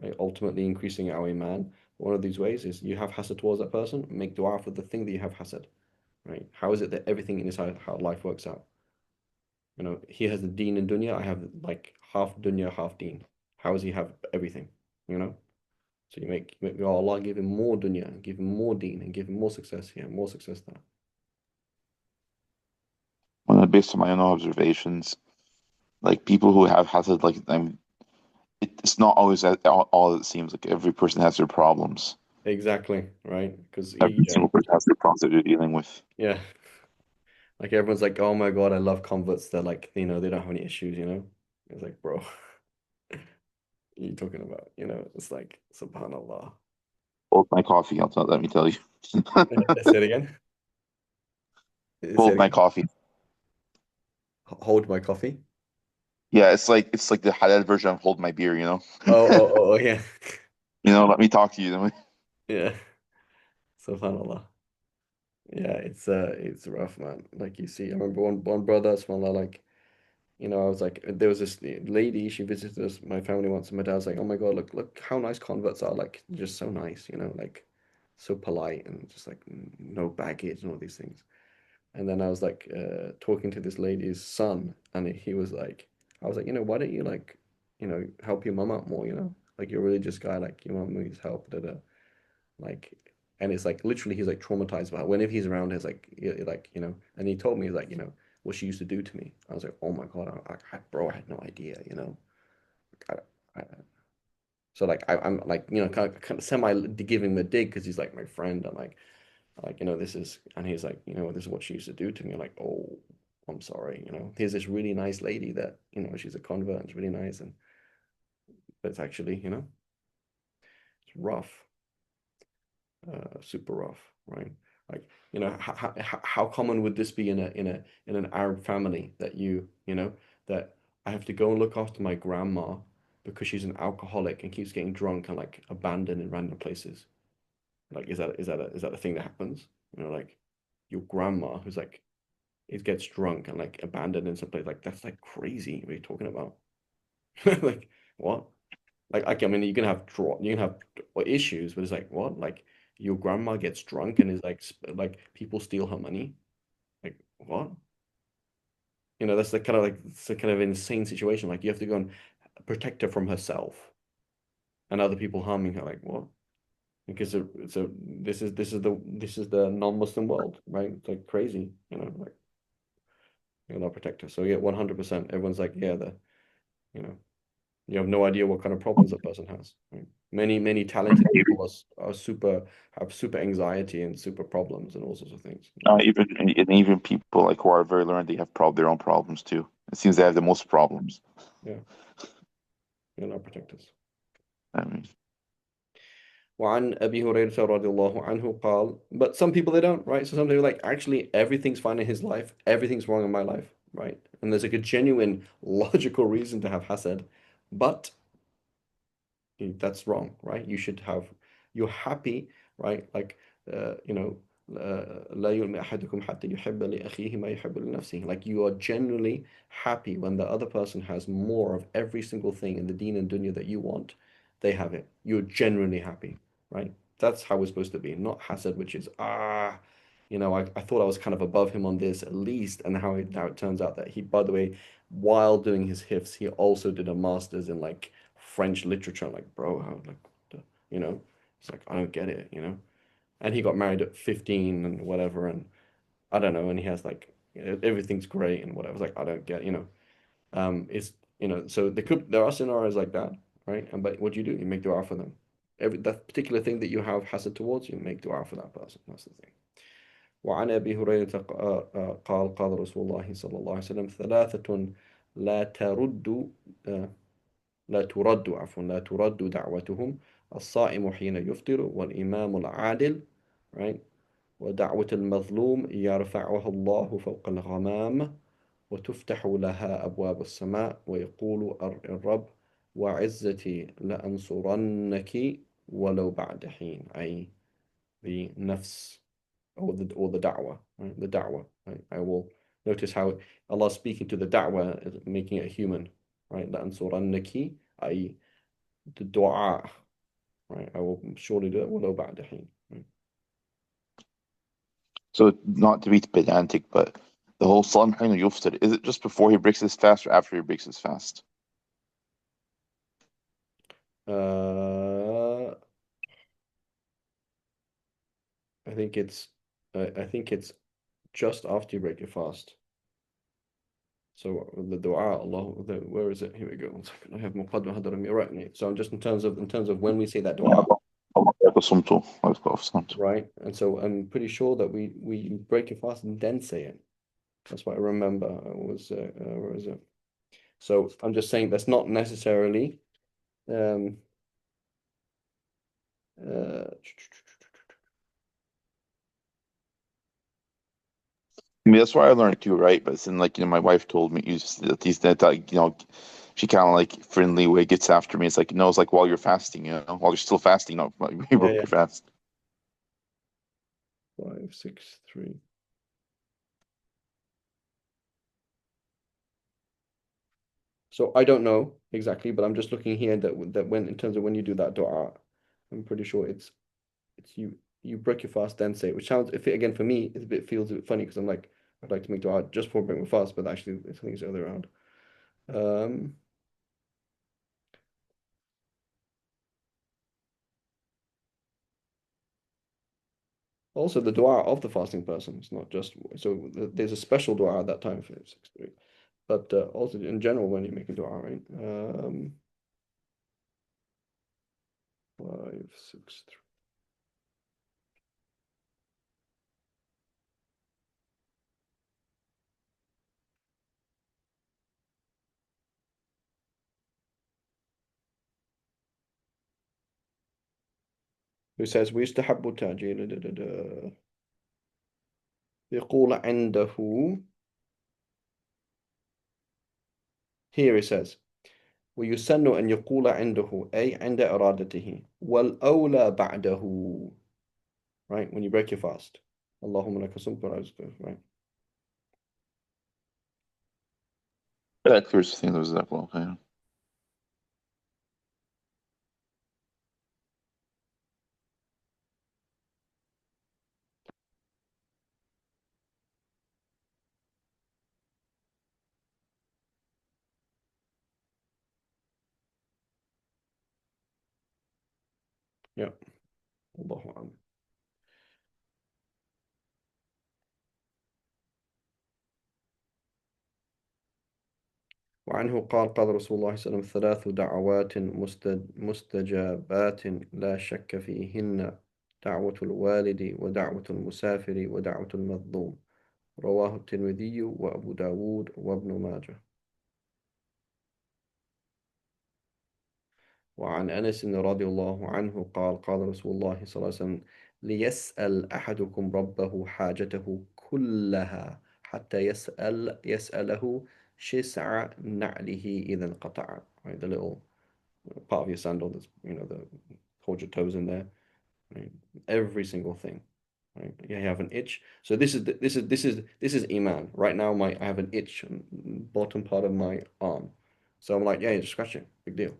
right? Ultimately increasing our iman. One of these ways is you have hasad towards that person, make dua for the thing that you have hasad, right? How is it that everything in his how life works out? He has the deen and dunya. I have like half dunya, half deen. How does he have everything? You know? So you make Allah give him more dunya, give him more deen, and give him more success here, more success there. Well, based on my own observations, like people who have hasad, like it's not always all it seems. Like every person has their problems. Exactly, right? Because Every yeah, single person has their problems that they're dealing with. yeah. Like everyone's like, oh my God, I love converts. They're like, they don't have any issues. It's like, bro, what are you talking about? It's like, subhanallah. Hold my coffee. Let me tell you. Say it again. Say it Hold my again. coffee. Hold my coffee. Yeah, it's like the halal version of hold my beer. Oh, oh, oh, oh, yeah. Let me talk to you. Yeah. Subhanallah. Yeah, it's rough, man. Like you see, I remember one brother, subhanallah, like, I was like, there was this lady, she visited us, my family once, and my dad's like, oh my God, look how nice converts are, like, just so nice, like, so polite and just like no baggage and all these things. And then I was like, talking to this lady's son, and he was like, I was like, why don't you like, help your mum out more, like you're a religious guy, like your mum needs help, da da. Like, and it's like literally he's like traumatized by it. Whenever he's around, he's like, and he told me, he's like, what she used to do to me. I was like, oh my God, bro, I had no idea. I, I, so like I'm like, kind of semi giving him a dig because he's like my friend. I'm like, this is, and he's like, this is what she used to do to me. I'm like, oh, I'm sorry. Here's this really nice lady that, she's a convert and it's really nice. But it's actually, it's rough, super rough, right? Like, how common would this be in an Arab family that that I have to go and look after my grandma because she's an alcoholic and keeps getting drunk and like abandoned in random places. Like, is that a thing that happens? Like your grandma who's like it gets drunk and like abandoned in some place. Like that's like crazy. What are you talking about? Like what? Like I mean, you can have you can have issues, but it's like what? Like your grandma gets drunk and is like like people steal her money. Like what? You know, that's the kind of like it's a kind of insane situation. Like you have to go and protect her from herself and other people harming her. Like what? Because this is the non-Muslim world, right? It's like crazy, you know, like you're not protect her. So yeah, 100%. Everyone's like, yeah, the you know, you have no idea what kind of problems that person has. Right? Many talented people are super have super anxiety and super problems and all sorts of things. You know? Even people like who are very learned, they have their own problems too. It seems they have the most problems. Yeah, you're not protectors. I mean, وعن أبي هريرة رضي الله عنه قال, but some people they don't, right? So some people are like, actually, everything's fine in his life, everything's wrong in my life, right? And there's like a genuine logical reason to have hasad, but that's wrong, right? You should have, you're happy, right? Like, you know, لا يؤمن أحدكم حتى يحب لأخيه ما يحب لنفسه. Like you are genuinely happy when the other person has more of every single thing in the deen and dunya that you want, they have it. You're genuinely happy, right? That's how we're supposed to be, not hasad, which is you know, I thought I was kind of above him on this at least, and how it turns out that he, by the way, while doing his hifs, he also did a master's in like French literature. Like, bro, how like you know, it's like I don't get it, you know. And he got married at 15 and whatever, and I don't know, and he has like everything's great and whatever. It's like I don't get, you know. It's you know, so there are scenarios like that, right? And but what do? You make dua for them. Every that particular thing that you have hasad towards, you make dua for that person. That's the thing. وعن أبي هريرة قال قال رسول الله صلى الله عليه وسلم ثلاثة لا ترد لا ترد عفوا لا ترد دعوتهم الصائم حين يفطر والإمام العادل right ودعوة المظلوم يرفعها الله فوق الغمام وتفتح لها أبواب السماء ويقول الرب وعزتي لأنصرنك ولو بعد حين أي the nafs or the da'wah right? The da'wah right? I will notice how Allah speaking to the da'wah is making it human right لأنصرنك أي the dua, right? I will surely do it ولو بعد حين. Right? so not to be pedantic, but the whole Salam Yuftar, is it just before he breaks his fast or after he breaks his fast? Uh, I think I think it's just after you break your fast. So the dua, where is it? Here we go. One second. I have Muqaddimah Hadrami right me. So just in terms of when we say that dua, right? And so I'm pretty sure that we break your fast and then say it. That's what I remember. It was where is it? So I'm just saying that's not necessarily um uh I mean, that's why I learned too, right? But then, like, my wife told me that these that, like, she kind of like friendly way gets after me. It's like, no, it's like while you're fasting, while you're still fasting, no, you yeah, broke yeah. your fast. 5, 6, 3. So I don't know exactly, but I'm just looking here that when in terms of when you do that dua, I'm pretty sure it's you break your fast then say it, which sounds if it again for me it's a bit feels a bit funny because I'm like I'd like to make dua just before breaking my fast, but actually I think it's the other way around. Um, Also the dua of the fasting person. It's not just so there's a special dua at that time for 6 3, but also in general when you're making dua, right? 5, 6, 3. Who says ويستحب تعجيل يقول عنده. Here it says ويسن أن يقول عنده أي عند إرادته والأولى بعده, right? When you break your fast. اللهم لك صمت ورزقك, right? That clears things as well. Okay. Yeah. Allahu a'lam. وعنه قال قال رسول الله صلى الله عليه وسلم ثلاث دعوات مستجابات لا شك فيهن دعوة الوالد ودعوة المسافر ودعوة المظلوم رواه الترمذي وأبو داود وابن ماجه. وعن أنس رضي الله عنه قال قال رسول الله صلى الله عليه وسلم ليسأل أحدكم ربه حاجته كلها حتى يسأله شسع نعله إذا انقطع. Right, the little part of your sandal that's, the hold your toes in there. Right? Every single thing. Right? Yeah, you have an itch. So this is Iman. Right now, I have an itch on the bottom part of my arm. So I'm like, yeah, just scratch it. Big deal.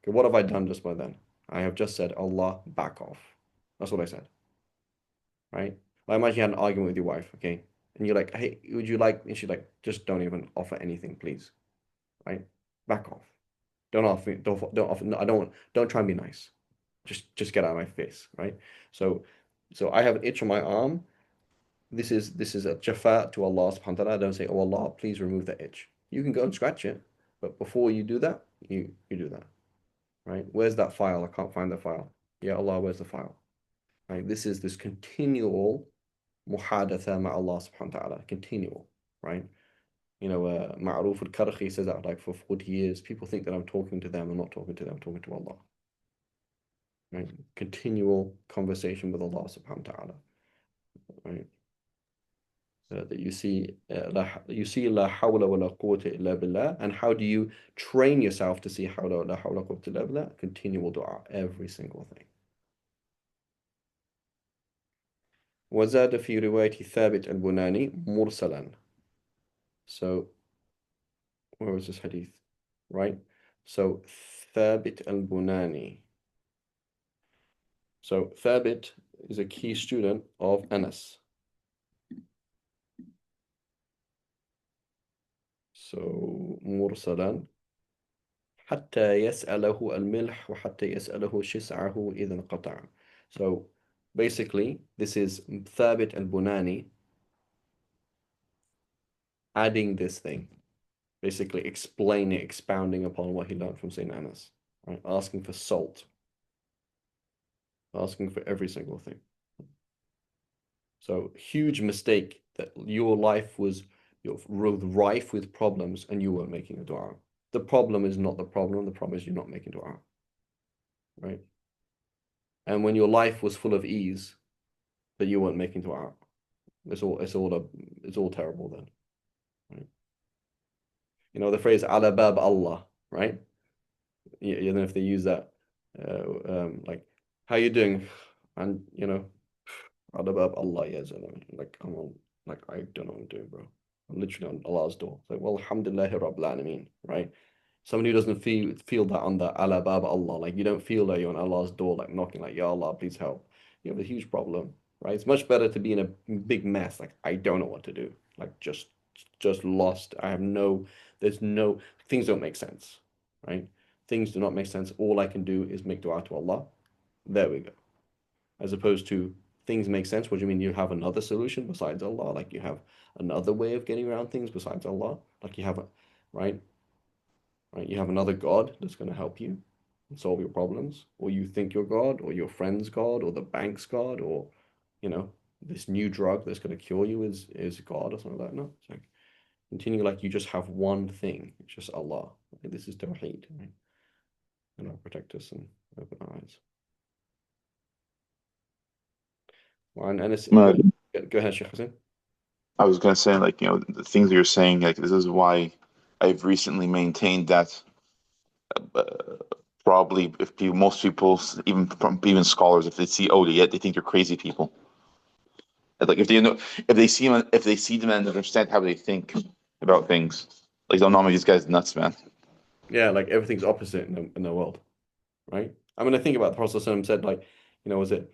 Okay, what have I done just by then? I have just said, Allah, back off. That's what I said. Right? Like imagine you had an argument with your wife, okay? And you're like, hey, would you like? And she's like, just don't even offer anything, please. Right? Back off. Don't offer. Don't offer. No, I don't try and be nice. Just get out of my face, right? So so I have an itch on my arm. This is a jafa to Allah subhanahu wa ta'ala. Don't say, oh Allah, please remove the itch. You can go and scratch it, but before you do that, you do that, right? Where's that file? I can't find the file. Yeah, Allah, where's the file? Right? This is this continual muhadatha ma Allah subhanahu wa ta'ala, continual, right? Ma'ruf al-Karhi says that like for 40 years, people think that I'm talking to them. I'm not talking to them, I'm talking to Allah. Right? Continual conversation with Allah subhanahu wa ta'ala. Right? That you see la hawla wa la quwwata illa billah. And how do you train yourself to see hawla wa la hawla wa quwwata illa billah? Continual dua, every single thing. وزاد في رواية ثابت البناني مرسلا. So where was this hadith? Right? So Thabit al-Bunani. So Thabit is a key student of Anas. So مرسلا حتى يسأله الملح وحتى يسأله شسعه إذا انقطع. So basically, this is Thabit al-Bunani adding this thing, basically explaining, expounding upon what he learned from St. Anas, right? Asking for salt, asking for every single thing. So huge mistake that your life was rife with problems and you weren't making a dua. The problem is not the problem is you're not making dua, right? And when your life was full of ease, but you weren't making dua, it's all terrible then, right? The phrase ala bab Allah, right? You know if they use that, like, how you doing? And ala bab Allah, yes, like I'm on, like I don't know what I'm doing, bro. I'm literally on Allah's door. It's like, well, alhamdulillahi rabbil alameen, right? Somebody who doesn't feel that on the ala bab Allah, like you don't feel that you're on Allah's door, like knocking, like, Ya Allah, please help. You have a huge problem, right? It's much better to be in a big mess, like I don't know what to do, like just lost. There's no things don't make sense, right? Things do not make sense. All I can do is make dua to Allah. There we go. As opposed to things make sense. What do you mean? You have another solution besides Allah? Like you have another way of getting around things besides Allah? Like you have right? Right? You have another God that's going to help you and solve your problems, or you think you're God, or your friend's God, or the bank's God, or you know this new drug that's going to cure you is God or something like that. No, it's like continue like you just have one thing. It's just Allah. Like, this is Tawheed, right? And Allah protect us and open our eyes. وعن أنس No, go ahead, Sheikh Hussein. I was gonna say, like, the things that you're saying, like, this is why I've recently maintained that uh, probably if people, most people, even scholars, if they see Awliya, they think they're crazy people. Like if they see them and understand how they think about things, Like, don't know me, these guys nuts, man. Yeah, like everything's opposite in the world, right? I mean, I think about the Prophet ﷺ said, like, was it,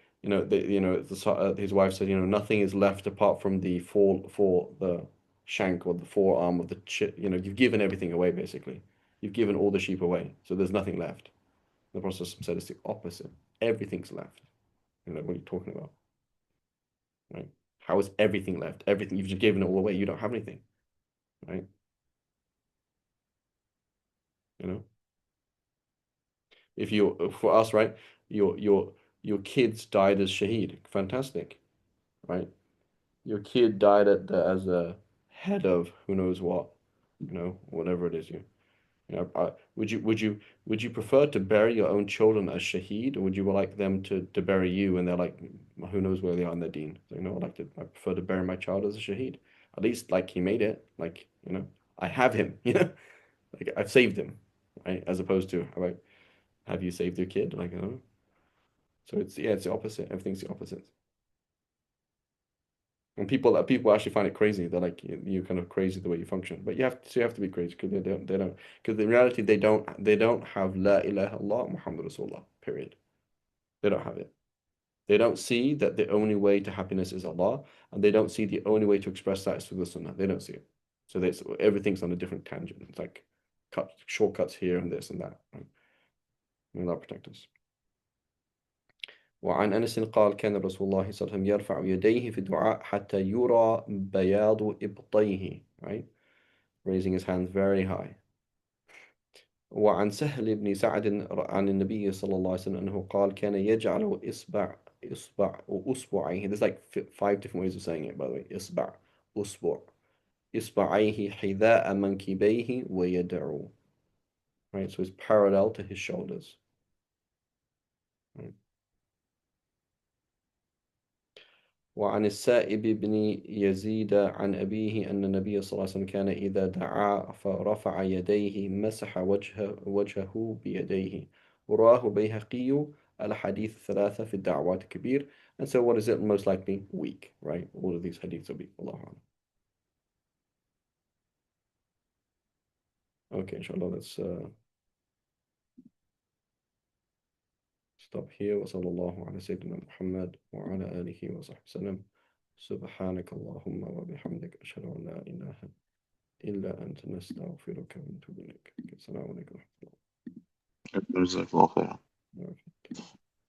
his wife said, nothing is left apart from the for the shank or the forearm of the you've given everything away, basically. You've given all the sheep away, so there's nothing left. The Prophet ﷺ said it's the opposite. Everything's left. What are you talking about, right? How is everything left? Everything, you've just given it all away. You don't have anything, right? You know, if you for us, right, your kids died as shaheed. Fantastic, right? Your kid died as a head of who knows what, whatever it is. Would you prefer to bury your own children as shaheed, or would you like them to bury you and they're like, who knows where they are in their deen? So, I prefer to bury my child as a shaheed. At least like he made it, like, I have him, like I've saved him, right? As opposed to, like, have you saved your kid? Like, so it's the opposite. Everything's the opposite. And people actually find it crazy. They're like, you're kind of crazy the way you function. But you have to be crazy because they don't because in reality they don't have La ilaha illallah Muhammad Rasulullah. Period. They don't have it. They don't see that the only way to happiness is Allah, and they don't see the only way to express that is through the Sunnah. They don't see it. So everything's on a different tangent. It's like shortcuts here and this and that. Right? May Allah protect us. وعن أنس قال كان رسول الله صلى الله عليه وسلم يرفع يديه في الدعاء حتى يرى بياض إبطيه, right? Raising his hands very high. وعن سهل بن سعد عن النبي صلى الله عليه وسلم أنه قال كان يجعل إصبع وأصبعيه. There's like five different ways of saying it, by the way. إصبع أصبع إصبعيه حذاء منكبيه ويدعو, right? So it's parallel to his shoulders, right? وعن السائب بن يزيد عن أبيه أن النبي صلى الله عليه وسلم كان إذا دعا فرفع يديه مسح وجهه بيديه. وراه بيهقي الحديث الثلاثة في الدعوات كبير. And so what is it most likely? Weak, right? All of these hadiths are weak. Allah Alam. Okay, inshallah, let's stop here. وصلى الله على سيدنا محمد وعلى آله وصحبه وسلم. سبحانك اللهم وبحمدك أشهد أن لا إله إلا أنت نستغفرك ونتوب إليك. السلام عليكم ورحمة الله. جزاك الله خير.